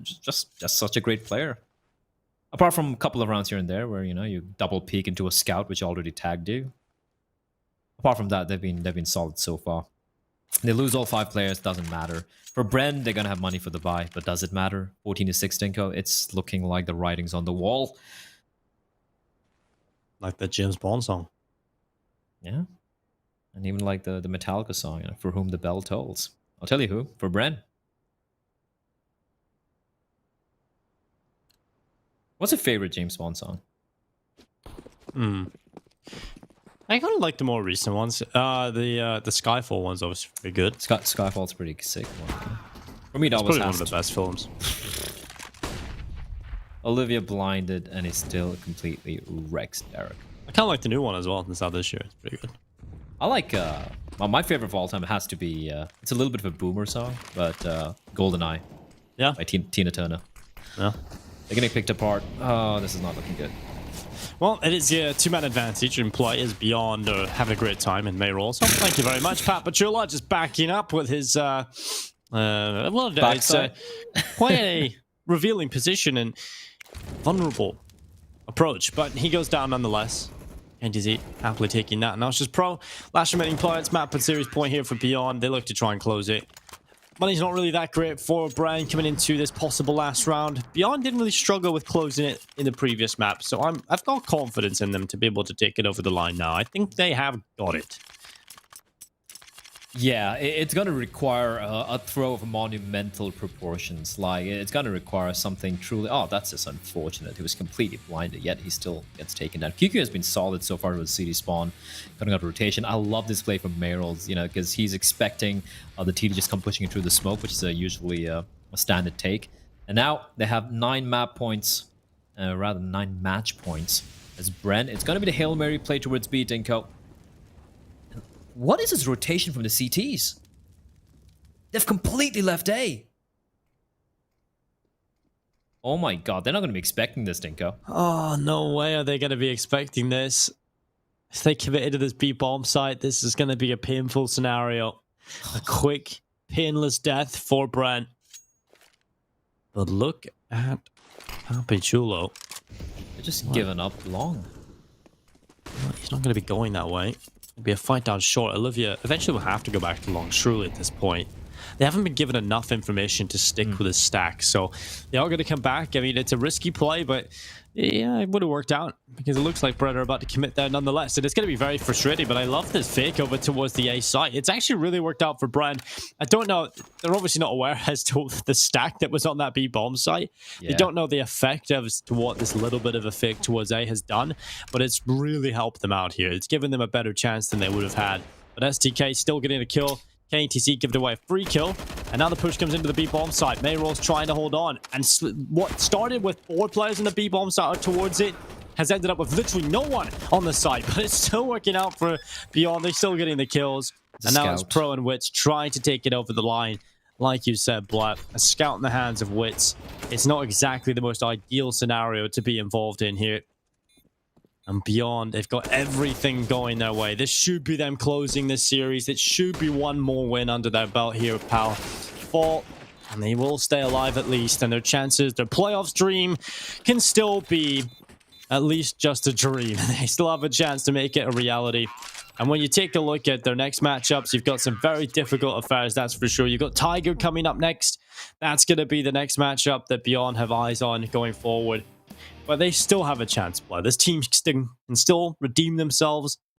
just such a great player. Apart from a couple of rounds here and there where, you know, you double peek into a scout which already tagged you. Apart from that, they've been solid so far. They lose all 5 players, doesn't matter. For BREN, they're gonna have money for the buy, but does it matter? 14-6 Dinko, it's looking like the writing's on the wall.
Like the James Bond song.
Yeah. And even like the Metallica song, you know, For Whom the Bell Tolls. I'll tell you who, for BREN. What's your favorite James Bond song?
I kind of like the more recent ones. The Skyfall one's obviously pretty good.
Skyfall's pretty sick one. For me, that
It's
was
probably one of the best films.
Olivia blinded and he still completely wrecks Derek.
I kind of like the new one as well. It's out this year. It's pretty good.
I like, well, my favorite of all time has to be, it's a little bit of a boomer song, but GoldenEye
Yeah.
by Tina Turner.
Yeah.
They're getting picked apart. Oh, this is not looking good.
Well, it is a 2-man advantage, and players beyond having a great time in May roll. So thank you very much, Pat Pachula, just backing up with his well, it's quite a revealing position and vulnerable approach, but he goes down nonetheless. And is he happily taking that? Now it's just pro. Last remaining players, map and series point here for Beyond. They look to try and close it. Money's not really that great for BREN coming into this possible last round. Beyond didn't really struggle with closing it in the previous map, so I've got confidence in them to be able to take it over the line now. I think they have got it.
Yeah, it's going to require a throw of monumental proportions. Like, it's going to require something truly... Oh, that's just unfortunate. He was completely blinded, yet he still gets taken down. QQ has been solid so far with CD spawn, cutting out rotation. I love this play from Meryl's, you know, because he's expecting the T to just come pushing through the smoke, which is usually a standard take. And now they have 9 map points, rather 9 match points. As BREN, it's going to be the Hail Mary play towards B, Dinko. What is this rotation from the CTs? They've completely left A. Oh my god, they're not going to be expecting this, Dinko.
Oh, no way are they going to be expecting this. If they committed to this B bomb site, this is going to be a painful scenario. A quick, painless death for BREN. But look at Papichulo.
They're just giving up long.
He's not going to be going that way. It'll be a fight down short. Olivia eventually will have to go back to long, surely, at this point. They haven't been given enough information to stick with a stack, so they are going to come back. I mean, it's a risky play, but yeah, it would have worked out because it looks like BREN are about to commit there nonetheless. And it's going to be very frustrating, but I love this fake over towards the A site. It's actually really worked out for BREN. I don't know. They're obviously not aware as to the stack that was on that B bomb site.
Yeah.
They don't know the effect as to what this little bit of a fake towards A has done, but it's really helped them out here. It's given them a better chance than they would have had. But STK still getting a kill. KTC give it away a free kill, and now the push comes into the B-bomb site. Mayrol's trying to hold on, and what started with 4 players in the B-bomb site towards it has ended up with literally no one on the site, but it's still working out for Beyond. They're still getting the kills, and now it's Pro and Wits trying to take it over the line. Like you said, Black, a scout in the hands of Wits. It's not exactly the most ideal scenario to be involved in here. And Beyond, they've got everything going their way. This should be them closing this series. It should be one more win under their belt here with Pal. Fall, and they will stay alive at least. And their chances, their playoffs dream can still be at least just a dream. They still have a chance to make it a reality. And when you take a look at their next matchups, you've got some very difficult affairs, that's for sure. You've got Tiger coming up next. That's going to be the next matchup that Beyond have eyes on going forward. But they still have a chance, Blood. This team can still redeem themselves.